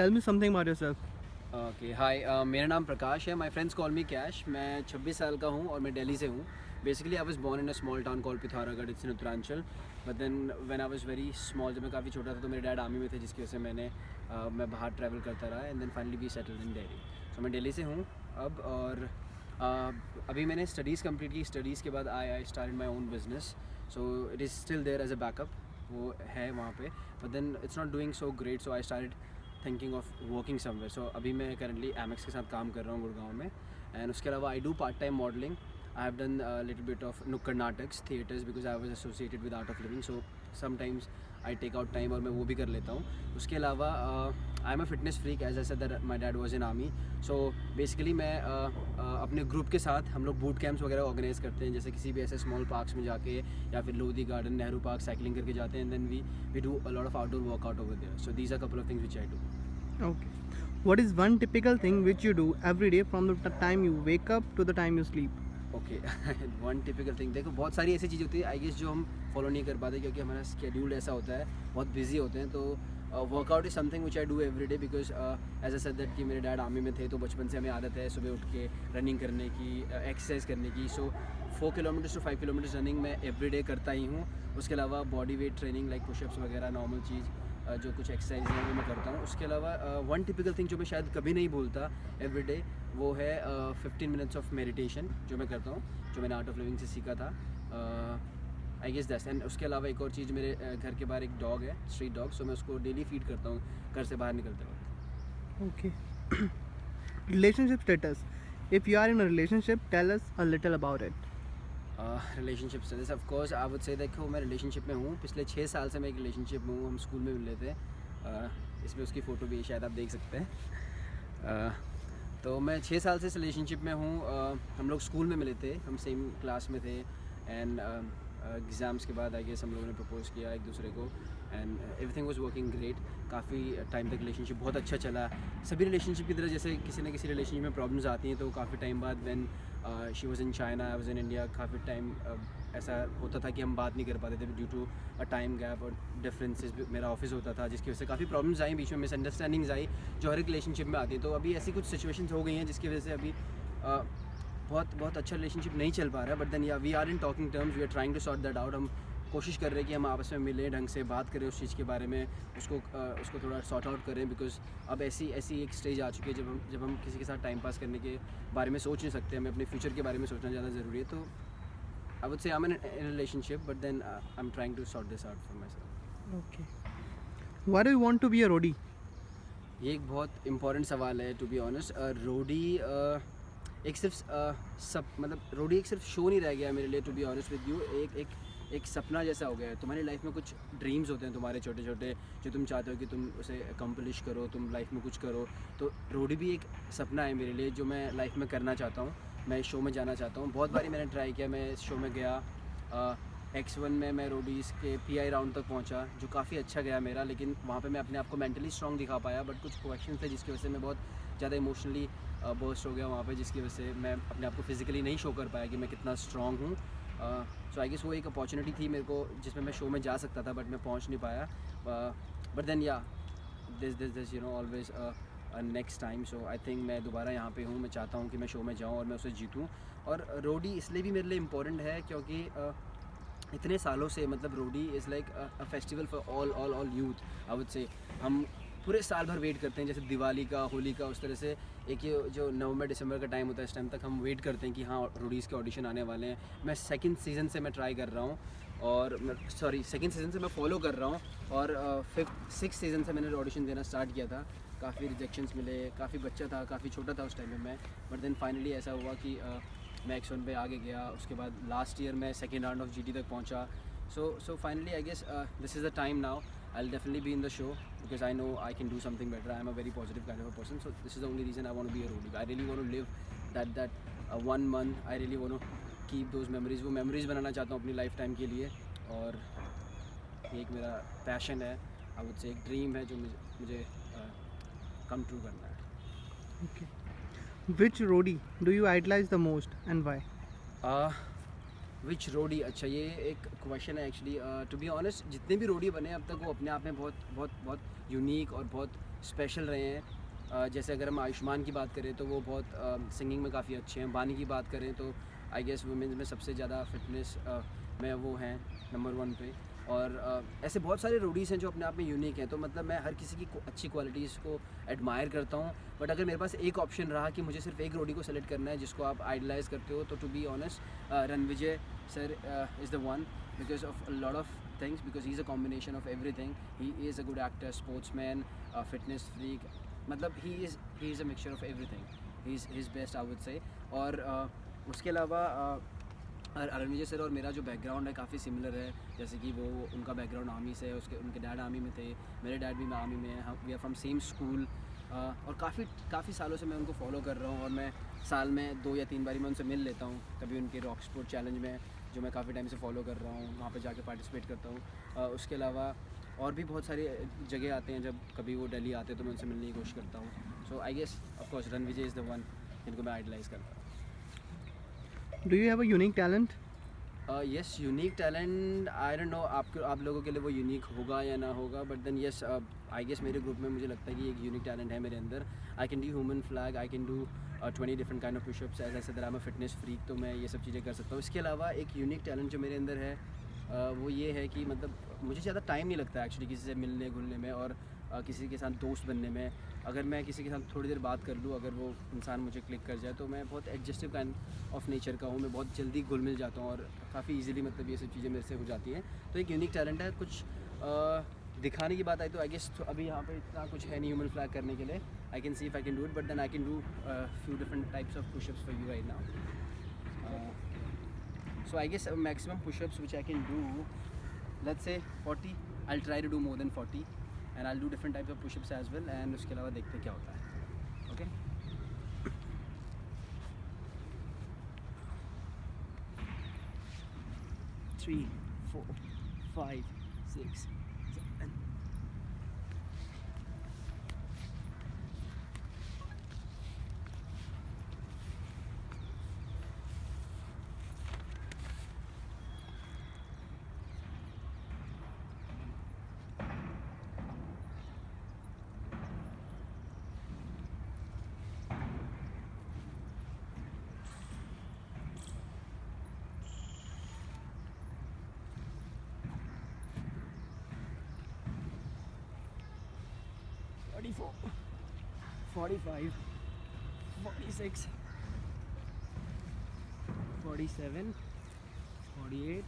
tell me something about yourself. Okay hi मेरा नाम प्रकाश है. My friends call me cash. मैं 26 साल का हूँ और मैं दिल्ली से हूँ. Basically I was born in a small town call Pithoragarh. It's in Uttaranchal. But then when I was very small, जब मैं काफ़ी छोटा था तो मेरे डैड आर्मी में थे, जिसकी वजह से मैं बाहर ट्रैवल करता रहा. And then finally we settled in Delhi. So मैं दिल्ली से हूँ अब. और अभी मैंने स्टडीज़ कंप्लीट की. स्टडीज़ के बाद I started my own business. So it is still there as a backup. वो है वहाँ पे. But then it's not doing so great. So I started thinking of working somewhere. So अभी मैं currently MX के साथ काम कर रहा हूँ गुड़गांव में. एंड उसके अलावा I do part time modelling. I have done little bit of नुक्कड़ नाटक्स, theatres, because I was associated with Art of Living. So sometimes I take out time और मैं वो भी कर लेता हूँ. उसके अलावा I am a fitness freak, as I said that my dad was in army. So basically मैं अपने ग्रुप के साथ हम लोग बूट कैंप्स वगैरह ऑर्गेनाइज करते हैं, जैसे किसी भी ऐसे स्मॉल पार्क्स में जाके या फिर Lodhi garden, Nehru park cycling करके जाते हैं. And then we do a lot of outdoor workout over there. So these are couple of things which I do. Okay. What is one typical thing which you do every day from the time you wake up to the time you sleep? Okay one typical thing. देखो बहुत सारी ऐसी चीज़ होती है I guess जो हम follow नहीं कर पाते, क्योंकि हमारा स्केड्यूल ऐसा होता है, बहुत बिजी होते हैं. तो workout is something which I do every day, because as a said that कि मेरे डैड आर्मी में थे, तो बचपन से हमें आदत है सुबह उठ के रनिंग करने की, एक्सरसाइज करने की. सो 4 किलोमीटर्स टू 5 किलोमीटर्स रनिंग मैं एवरी डे करता ही हूँ. उसके अलावा body weight training like pushups वगैरह नॉर्मल चीज़, जो कुछ एक्सरसाइज है वो मैं करता हूँ. उसके अलावा वन टिपिकल थिंग जो मैं शायद कभी नहीं भूलता एवरी डे, वो है 15 मिनट्स ऑफ मेडिटेशन जो मैं करता हूँ, जो मैंने आर्ट ऑफ लिविंग से सीखा था. I guess that's. एंड उसके अलावा एक और चीज़, मेरे घर के बाहर एक डॉग है, स्ट्रीट डॉग. सो मैं उसको डेली फीड करता हूँ घर से बाहर निकलते वक्त. Okay. Relationship status. If you are in a relationship, tell us a little about it. Relationship status, of course I would से, देखो मैं रिलेशनशिप में हूँ. पिछले 6 साल से मैं एक रिलेशनशिप में हूँ. हम स्कूल में मिले थे. इसमें उसकी फ़ोटो भी शायद आप देख सकते हैं. तो मैं 6 साल से इस रिलेशनशिप में हूँ. हम लोग स्कूल में मिले थे, हम सेम क्लास में थे. एंड एग्ज़ाम्स के बाद आई गेस हम लोगों ने प्रपोज़ किया एक दूसरे को. And everything was working great. काफ़ी टाइम तक रिलेशनशिप बहुत अच्छा चला. सभी रिलेशनशिप की तरह जैसे किसी न किसी रिलेशनशिप में प्रॉब्लम्स आती हैं, तो काफ़ी टाइम बाद when she was in China, I was in India, काफ़ी टाइम ऐसा होता था कि हम बात नहीं कर पाते थे due to a time gap और डिफरेंसेस. मेरा ऑफिस होता था, जिसकी वजह से काफ़ी प्रॉब्लम्स आई, बीच में मिसअंडरस्टैंडिंग्स आई, जो हर एक रिलेशनशिप में आती है. तो अभी ऐसी कुछ सिचुएशंस हो गई हैं जिसकी वजह से अभी बहुत अच्छा रिलेशनशिप नहीं चल पा रहा है. But then yeah we are in talking terms, we are trying to sort that out. हम कोशिश कर रहे हैं कि हम आपस में मिलें, ढंग से बात करें उस चीज़ के बारे में, उसको थोड़ा सॉर्ट आउट करें. बिकॉज अब ऐसी एक स्टेज आ चुकी है जब हम किसी के साथ टाइम पास करने के बारे में सोच नहीं सकते. हमें अपने फ्यूचर के बारे में सोचना ज़्यादा ज़रूरी है. तो I would say I am in relationship, but then I am trying to sort this out for my self. Okay. Why do you want to be a roadie? ये एक बहुत इंपॉर्टेंट सवाल है टू बी ऑनेस्ट. रोडी एक सिर्फ मतलब रोडी एक सिर्फ शो नहीं रह गया मेरे लिए, to be honest with you. एक सपना जैसा हो गया है. तुम्हारी लाइफ में कुछ ड्रीम्स होते हैं तुम्हारे छोटे छोटे, जो तुम चाहते हो कि तुम उसे अकम्पलिश करो, तुम लाइफ में कुछ करो. तो रोडी भी एक सपना है मेरे लिए, जो मैं लाइफ में करना चाहता हूँ. मैं इस शो में जाना चाहता हूँ. बहुत बारी मैंने ट्राई किया. मैं इस शो में गया, X1 में मैं रोडीज़ के PI राउंड तक पहुंचा, जो काफ़ी अच्छा गया मेरा. लेकिन वहाँ पे मैं अपने आप को मेंटली स्ट्रॉन्ग दिखा पाया. बट कुछ क्वेश्चन थे जिसकी वजह से मैं बहुत ज़्यादा इमोशनली बर्स्ट हो गया वहाँ पे, जिसकी वजह से मैं अपने आप को फिज़िकली नहीं शो कर पाया कि मैं कितना स्ट्रॉन्ग हूँ. सो आई गेस वो एक अपॉर्चुनिटी थी मेरे को, जिसमें मैं शो में जा सकता था, बट मैं पहुँच नहीं पाया. बट देन या this you know always next time. So I think मैं दोबारा यहाँ पे हूँ. मैं चाहता हूँ कि मैं शो में जाऊँ और मैं उसे जीतूँ. और रोडी इसलिए भी मेरे लिए इम्पोर्टेंट है क्योंकि इतने सालों से, मतलब Roadie is like a festival for all youth. I would say हम पूरे साल भर वेट करते हैं, जैसे दिवाली का, होली का, उस तरह से. एक ये जो नवंबर दिसंबर का टाइम होता है, इस टाइम तक हम वेट करते हैं कि हाँ रोडीज़ के ऑडिशन आने वाले हैं. मैं सेकंड सीज़न से मैं ट्राई कर रहा हूँ, और सेकंड सीज़न से मैं फॉलो कर रहा हूँ. और 6th सीज़न से मैंने ऑडिशन देना स्टार्ट किया था. काफ़ी रिजेक्शंस मिले, काफ़ी बच्चा था, काफ़ी छोटा था उस टाइम में मैं. बट देन फाइनली ऐसा हुआ कि मैं X1 पे आगे गया. उसके बाद लास्ट ईयर मैं सेकेंड राउंड ऑफ GT तक पहुँचा. So finally I guess this is the time now. I'll definitely be in the show because I know I can do something better. I'm a very positive kind of a person. So this is the only reason I want to be a roadie. I really want to live that 1 month. I really want to keep those memories. वो memories बनाना चाहता हूँ अपनी life time के लिए. और ये एक मेरा पैशन है, I would say एक ड्रीम है जो मुझे कम ट्रू करना है. Okay. Which roadie do you idolize the most and why? विच रोडी, अच्छा ये एक क्वेश्चन है एक्चुअली। टू बी ऑनेस्ट जितने भी रोडी बने अब तक वो अपने आप में बहुत बहुत बहुत यूनिक और बहुत स्पेशल रहे हैं। जैसे अगर हम आयुष्मान की बात करें तो वो बहुत सिंगिंग में काफ़ी अच्छे हैं। बानी की बात करें तो आई गेस वुमेन्स में सबसे ज़्यादा फिटनेस में वो हैं नंबर 1 पे। और ऐसे बहुत सारे रोडीज़ हैं जो अपने आप में यूनिक हैं। तो मतलब मैं हर किसी की अच्छी क्वालिटीज़ को एडमायर करता हूँ। बट अगर मेरे पास एक ऑप्शन रहा कि मुझे सिर्फ एक रोडी को सेलेक्ट करना है जिसको आप आइडलाइज़ करते हो, तो to be honest Ranvijay sir is the one, because of lot of things, because he's a combination of everything. He is a good actor, sportsman, fitness freak. मतलब he is a mixture of everything. He's best I would say. और उसके अलावा Ranvijay sir और मेरा जो background है काफ़ी similar है। जैसे कि वो उनका बैकग्राउंड आर्मी से है, उनके डैड आर्मी में थे, मेरे डैड भी आर्मी में है, we are from same school. और काफ़ी सालों से मैं उनको फॉलो कर रहा हूँ और मैं साल में 2 या 3 बारी मैं उनसे मिल लेता हूँ। कभी उनके रॉक स्पोर्ट चैलेंज में जो मैं काफ़ी टाइम से फॉलो कर रहा हूँ वहाँ पे जाके पार्टिसिपेट करता हूँ। उसके अलावा और भी बहुत सारी जगह आते हैं, जब कभी वो दिल्ली आते हैं तो मैं उनसे मिलने की कोशिश करता हूँ। So I guess of course Ranvijay is the one जिनको मैं आइडलाइज़ करता हूँ। Do you have a unique talent? Yes unique talent, I don't no आप लोगों के लिए वो यूनिक होगा या ना होगा, but then yes I guess मेरे ग्रुप में मुझे लगता है कि एक यूनिक टैलेंट है मेरे अंदर। I can do human flag, I can do 20 different kind of pushups, as I said that I am a fitness freak, तो मैं ये सब चीज़ें कर सकता हूँ। इसके अलावा एक यूनिक टैलेंट जो मेरे अंदर है वो ये है कि मतलब मुझे ज़्यादा टाइम नहीं लगता एक्चुअली किसी से मिलने घुलने में और किसी के साथ दोस्त बनने में। अगर मैं किसी के साथ थोड़ी देर बात कर लूँ, अगर वो इंसान मुझे क्लिक कर जाए, तो मैं बहुत एडजस्टिव काइंड ऑफ नेचर का हूँ। मैं बहुत जल्दी घुल मिल जाता हूँ और काफ़ी इजीली मतलब ये सब चीज़ें मेरे से हो जाती हैं। तो एक यूनिक टैलेंट है। कुछ दिखाने की बात आई तो आई गेस तो अभी यहाँ पे इतना कुछ है नहीं ह्यूमन फ्लैग करने के लिए। I can see if I can do it, but then I can do few different types of pushups for you right now. So I guess maximum push-ups which I can do, let's say 40. I'll try to do more than 40, and I'll do different types of push-ups as well. And उसके अलावा देखते हैं क्या होता है. Okay? 3, 4, 5, 6, 7. Four, 45, 46, 47, 48,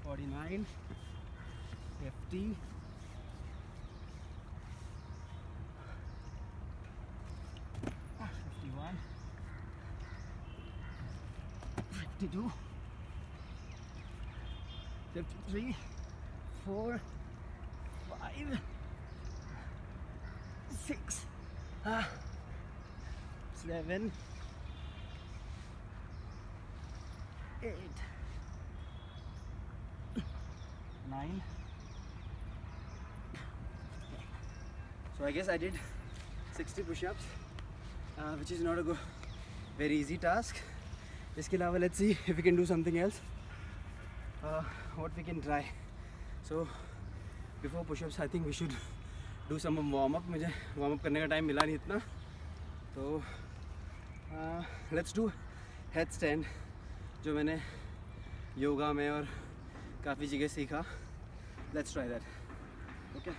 49, 50, 51, 52, 53, 4, 5, 6, 7, 8, 9. So I guess I did 60 push-ups, which is not a very easy task. इसके अलावा let's see if we can do something else. What we can try. So before push-ups, I think we should do some warm-up. मुझे warm-up करने का time मिला नहीं इतना, तो let's do headstand जो मैंने योगा में और काफ़ी जगह सीखा. Let's try that. Okay.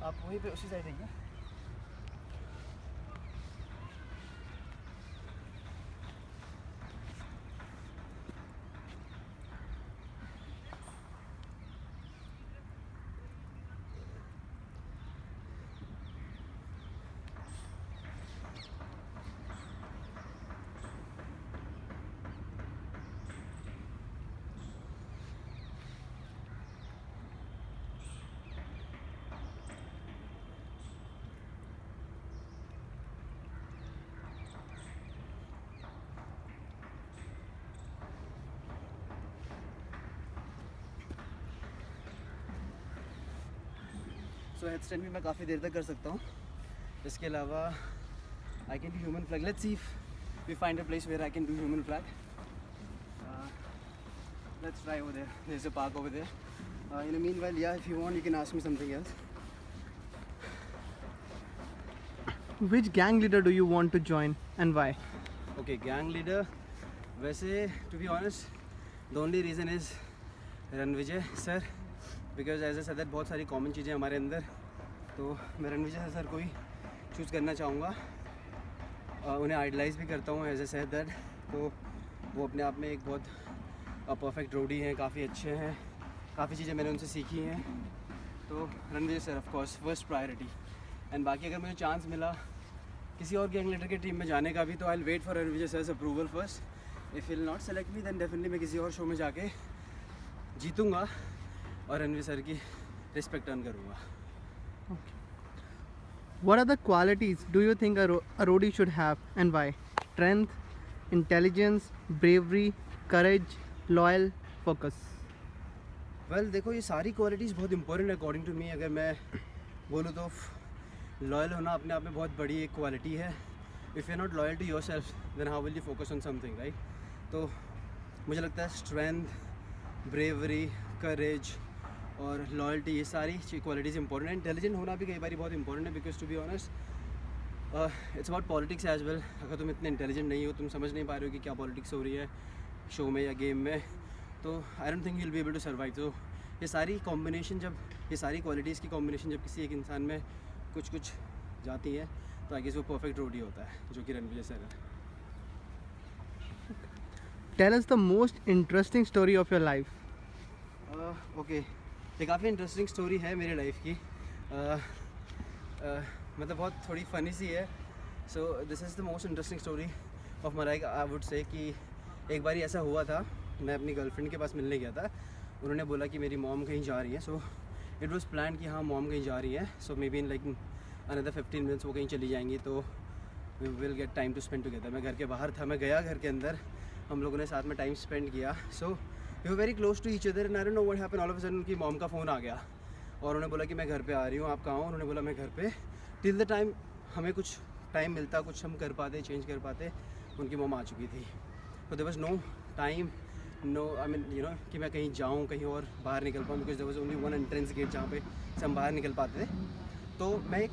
आप वहीं पे उसी साइड रहिए. सो हेड स्टैंड भी मैं काफ़ी देर तक कर सकता हूँ. इसके अलावा I can do human flag. Let's see if we find a place where I can do human flag. Let's try over there. There's a park over there. In the meanwhile, yeah, if you want, you can ask me something else. Which gang leader do you want to join and why? Okay, gang leader. वैसे, to be honest, the only reason is Ranvijay sir, because as I said that बहुत सारी common चीज़ें हमारे अंदर, तो मैं Ranvijay sir को ही choose करना चाहूँगा. उन्हें आइडलाइज भी करता हूँ as I said that. तो वो अपने आप में एक बहुत परफेक्ट रोडी हैं, काफ़ी अच्छे हैं, काफ़ी चीज़ें मैंने उनसे सीखी हैं. तो Ranvijay sir of course first priority. And बाकी अगर मुझे चांस मिला किसी और गैंग लीडर के टीम में जाने का भी, तो I will wait for Ranvijay sir's approval first. If will not select me then definitely मैं किसी और शो में जाके जीतूँगा और रणविजय सर की रिस्पेक्ट अर्न करूँगा. What are the qualities do you think a roadie should have and why? Strength, intelligence, bravery, courage, loyal, focus. Well देखो, ये सारी क्वालिटीज़ बहुत इंपॉर्टेंट है अकॉर्डिंग टू मी. अगर मैं बोलूँ तो लॉयल होना अपने आप में बहुत बड़ी एक क्वालिटी है. If you are not loyal to your self then how will you focus on something, right? तो मुझे लगता है स्ट्रेंथ, ब्रेवरी, करेज और लॉयल्टी, ये सारी क्वालिटीज़ इंपॉर्टेंट है. इंटेलिजेंट होना भी कई बार बहुत इंपॉर्टेंट है, because to be honest it's about politics as well. अगर तुम इतने इंटेलिजेंट नहीं हो, तुम समझ नहीं पा रहे हो कि क्या पॉलिटिक्स हो रही है शो में या गेम में, तो I don't think you will be able to survive. तो ये सारी कॉम्बिनेशन, जब ये सारी क्वालिटीज़ की कॉम्बिनेशन जब किसी एक इंसान में कुछ जाती है, तो आई गेस वो परफेक्ट रोडी होता है, जो कि रणविजय सर है. Tell us the most interesting story of your life. Okay, ये काफ़ी इंटरेस्टिंग स्टोरी है मेरी लाइफ की. मतलब बहुत थोड़ी फ़नी सी है. So this is the most interesting story of my life. I would से कि एक बार ऐसा हुआ था, मैं अपनी गर्लफ्रेंड के पास मिलने गया था. उन्होंने बोला कि मेरी मॉम कहीं जा रही है. सो इट वाज प्लान कि हाँ मॉम कहीं जा रही है, so maybe in like another 15 minutes वो कहीं चली जाएंगी, तो we will get time to spend together. मैं घर के बाहर था, मैं गया घर के अंदर, हम लोगों ने साथ में टाइम स्पेंड किया. So we were very close to each other and I don't know what happened. All of a sudden उनकी मॉम का फ़ोन आ गया और उन्होंने बोला कि मैं घर पे आ रही हूँ, आप कहाँ हो? उन्होंने बोला मैं घर पे. टिल द टाइम हमें कुछ टाइम मिलता, कुछ हम कर पाते, चेंज कर पाते, उनकी मॉम आ चुकी थी. तो there was no time, no I mean you know कि मैं कहीं जाऊँ, कहीं और बाहर निकल पाऊँ, because there was only one entrance gate जहाँ पे से हम बाहर निकल पाते थे. तो मैं एक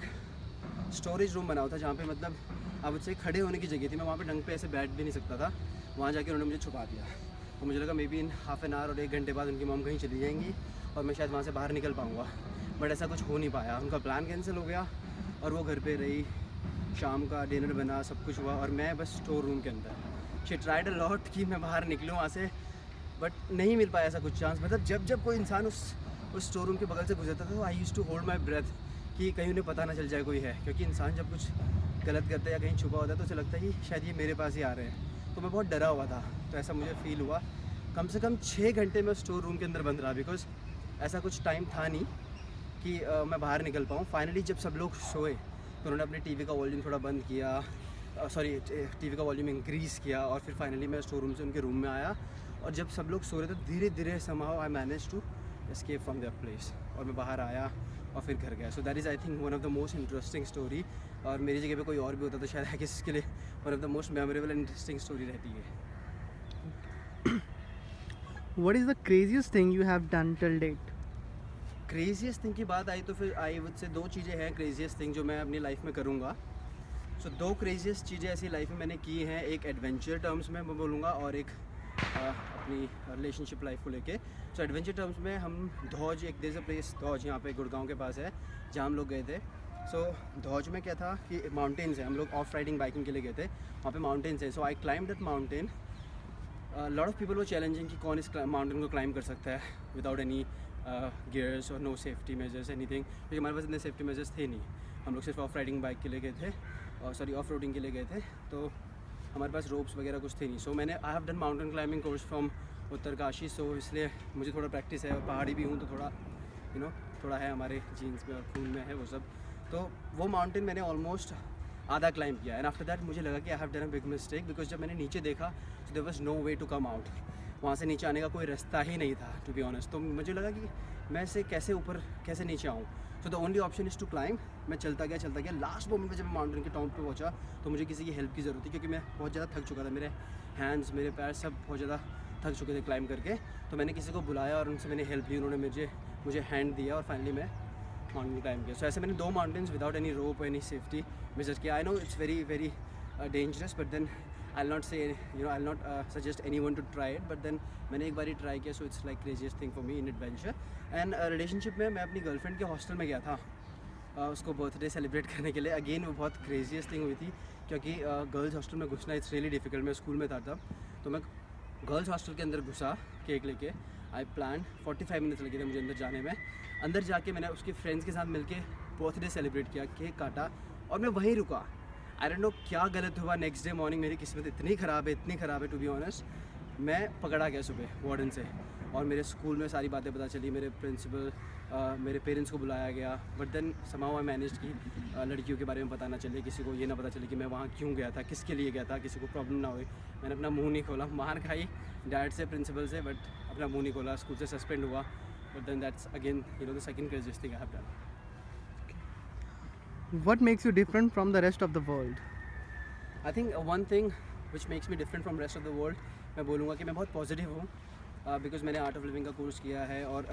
स्टोरेज रूम बना हुआ था जहाँ पे मतलब अब उससे खड़े होने की जगह थी. मैं वहाँ पे ढंग पे ऐसे बैठ भी नहीं सकता था. वहाँ जाके उन्होंने मुझे छुपा दिया और मुझे लगा may be in half an hour और 1 घंटे बाद उनकी मॉम कहीं चली जाएंगी और मैं शायद वहाँ से बाहर निकल पाऊँगा. बट ऐसा कुछ हो नहीं पाया. उनका प्लान कैंसिल हो गया और वो घर पे रही. शाम का डिनर बना, सब कुछ हुआ और मैं बस स्टोर रूम के अंदर. शी ट्राइड अ लॉट कि मैं बाहर निकलूँ वहाँ से, बट नहीं मिल पाया ऐसा कुछ चांस. मतलब जब कोई इंसान उस स्टोर रूम के बगल से गुजरता था, तो I use to hold my breath कि कहीं उन्हें पता ना चल जाए कोई है. क्योंकि इंसान जब कुछ गलत करता है या कहीं छुपा होता है तो उसे लगता है कि शायद ये मेरे पास ही आ रहे हैं. तो मैं बहुत डरा हुआ था. तो ऐसा मुझे फ़ील हुआ. कम से कम 6 घंटे मैं स्टोर रूम के अंदर बंद रहा, बिकॉज ऐसा कुछ टाइम था नहीं कि मैं बाहर निकल पाऊँ. फाइनली जब सब लोग सोए तो उन्होंने अपने टीवी का वॉल्यूम थोड़ा बंद किया, टीवी का वॉल्यूम इंक्रीज़ किया और फिर फाइनली मैं स्टोर रूम से उनके रूम में आया. और जब सब लोग सो रहे थे, धीरे धीरे somehow I manage to escape from that place और मैं बाहर आया और फिर घर गया. So that is I think one of the most interesting story. और मेरी जगह पे कोई और भी होता तो शायद है कि इसके लिए one of the most memorable and interesting story रहती है. What is the craziest thing you have done till date? Craziest thing की बात आई तो फिर आई वुड से 2 चीज़ें हैं क्रेजियस्ट थिंग जो मैं अपनी लाइफ में करूँगा. सो 2 क्रेजियस्ट चीज़ें ऐसी लाइफ में मैंने की हैं. एक एडवेंचर टर्म्स में मैं बोलूँगा और एक अपनी रिलेशनशिप लाइफ को लेके. सो एडवेंचर टर्म्स में हम धौज, एक there is a place Dhauj यहाँ पे गुड़गांव के पास है जहाँ हम लोग गए थे. सो धौज में क्या था कि माउंटेन्स हैं. हम लोग ऑफ राइडिंग बाइकिंग के लिए गए थे. वहाँ पे माउंटेन्स हैं. So I climb that mountain. Lot of people वो चैलेंजिंग कि कौन इस माउंटेन को क्लाइम कर सकता है विदाउट एनी गियर्स और नो सेफ्टी मेजर्स एनीथिंग. क्योंकि हमारे पास इतने सेफ्टी मेजर्स थे नहीं. हम लोग सिर्फ ऑफ राइडिंग बाइक के लिए गए थे, सॉरी ऑफ रोडिंग के लिए गए थे. तो हमारे पास रोप्स वगैरह कुछ थे नहीं. सो मैंने I have done mountain climbing course from Uttarkashi. So इसलिए मुझे थोड़ा प्रैक्टिस है. पहाड़ी भी हूँ तो थोड़ा यू नो थोड़ा है हमारे जीन्स में और खून में है वो सब. तो वो माउंटेन मैंने ऑलमोस्ट आधा क्लाइम किया. एंड आफ्टर दैट मुझे लगा कि I have done a big mistake, because जब मैंने नीचे देखा तो there was no way to come out. वहाँ से नीचे आने का कोई रास्ता ही नहीं था टू बी ऑनेस्ट. तो मुझे लगा कि मैं इसे कैसे ऊपर कैसे नीचे आऊँ. So the only option is to climb. मैं चलता गया लास्ट मोमेंट में जब मैं माउंटेन के टॉप पे पहुंचा तो मुझे किसी की हेल्प की ज़रूरत थी, क्योंकि मैं बहुत ज़्यादा थक चुका था. मेरे हैंड्स, मेरे पैर सब बहुत ज़्यादा थक चुके थे क्लाइंब करके. तो मैंने किसी को बुलाया और उनसे मैंने हेल्प ली. उन्होंने मुझे हैंड दिया और फाइनली मैं माउंटेन क्लाइंब किया. सो ऐसे मैंने 2 माउंटेन्स विदाउट एनी रोप, एनी सेफ्टी विजिट किया. I know it's very very dangerous, but then I'll not say, I'll not suggest anyone to try it, but then मैंने एक बार ही ट्राई किया. So it's like craziest thing for me in adventure. And relationship में मैं अपनी girlfriend के hostel में गया था उसको बर्थडे सेलिब्रेट करने के लिए. अगेन वो बहुत क्रेजिएस्ट थिंग हुई थी, क्योंकि गर्ल्स हॉस्टल में घुसना इट्स रियली डिफिकल्ट. मैं स्कूल में था तब, तो मैं गर्ल्स हॉस्टल के अंदर घुसा केक लेके. आई प्लान 45 मिनट्स लगे थे मुझे अंदर जाने में. अंदर जाके मैंने उसके फ्रेंड्स के साथ मिलके बर्थडे सेलिब्रेट किया, केक काटा और मैं वहीं रुका. आई डोंट नो क्या गलत हुआ. नेक्स्ट डे मॉर्निंग मेरी किस्मत इतनी ख़राब है टू बी ऑनेस्ट. मैं पकड़ा गया सुबह वार्डन से और मेरे स्कूल में सारी बातें पता चली. मेरे प्रिंसिपल, मेरे पेरेंट्स को बुलाया गया. But then somehow I managed कि लड़कियों के बारे में पता ना चले, किसी को ये ना पता चले कि मैं वहाँ क्यों गया था, किसके लिए गया था, किसी को प्रॉब्लम ना हो. मैंने अपना मुंह नहीं खोला. मार खाई डैड से, प्रिंसिपल से, बट अपना मुंह नहीं खोला. स्कूल से सस्पेंड हुआ. But then that's again the second craziest thing I have done. What makes you different from the rest of the world? I think one thing which makes me different from rest of the world, मैं बोलूँगा कि मैं बहुत positive हूँ. Because मैंने art of living का course किया है और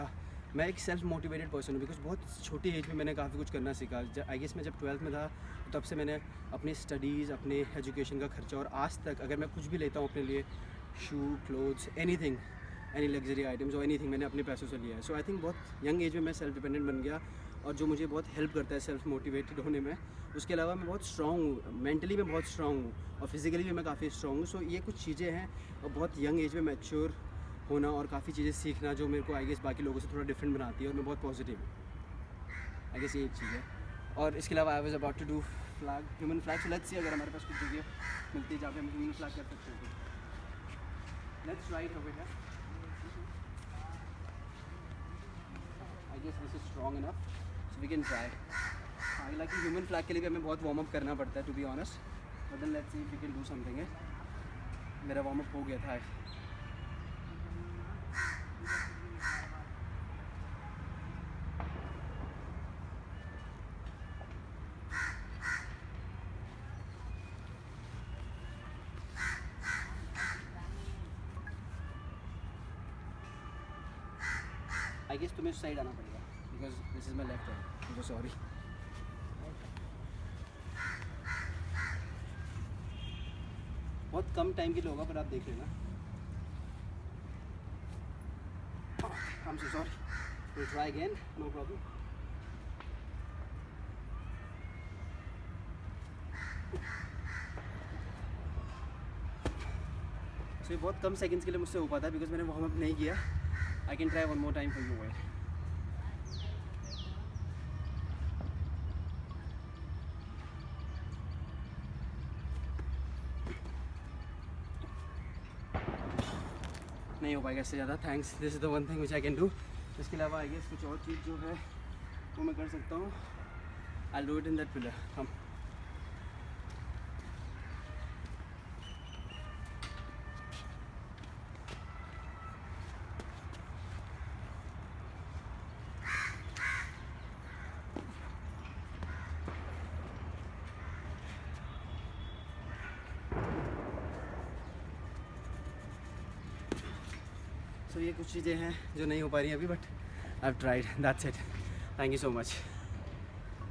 मैं एक सेल्फ मोटिवेटेड पर्सन हूँ. बिकॉज बहुत छोटी एज में मैंने काफ़ी कुछ करना सीखा. आई गेस मैं जब 12th में था तब से मैंने अपनी स्टडीज़, अपने एजुकेशन का खर्चा और आज तक अगर मैं कुछ भी लेता हूँ अपने लिए, shoe, clothes, anything, any luxury items और एनीथिंग, मैंने अपने पैसों से लिया है. सो आई थिंक बहुत यंग एज में मैं सेल्फ डिपेंडेंट बन गया, और जो मुझे बहुत हेल्प करता है सेल्फ मोटिवेटेड होने में. उसके अलावा मैं बहुत स्ट्रॉन्ग हूँ, मेंटली मैं बहुत स्ट्रॉन्ग हूँ और फिज़िकली भी मैं काफ़ी स्ट्रॉन्ग हूँ. सो ये कुछ चीज़ें हैं, और बहुत यंग एज में मैच्योर होना और काफ़ी चीज़ें सीखना जो मेरे को आई गेस बाकी लोगों से थोड़ा डिफरेंट बनाती है, और मैं बहुत पॉजिटिव हूँ. आई गेस ये एक चीज़ है. और इसके अलावा I was about to do flag, human flag. So let's see अगर हमारे पास कुछ जगह मिलती है जहाँ पे हम ह्यूमन फ्लैग कर सकते हैं. Let's right over here. I guess this is strong enough, so we can try. हालांकि ह्यूमन फ्लैग के लिए भी हमें बहुत वार्म अप करना पड़ता है to be honest, but then let's see if we can do something. है मेरा वार्म अप हो गया था. आई गेस तुम्हें उस साइड आना पड़ेगा because this is my left hand. Sorry. बहुत कम टाइम के लिए होगा पर आप देख लेना. I am so sorry. Will try again, no problem. So ये बहुत कम सेकंड्स के लिए मुझसे हो पाता है बिकॉज मैंने वार्म अप नहीं किया. I can try one more time for you. Wait. नहीं हो पाएगा इससे ज़्यादा. Thanks, this is the one thing which I can do. इसके अलावा आई गेस कुछ और चीज़ जो है वो मैं कर सकता हूँ. I do it in that pillar. हम सो ये कुछ चीज़ें हैं जो नहीं हो पा रही अभी, but I have tried. That's it. Thank you so much.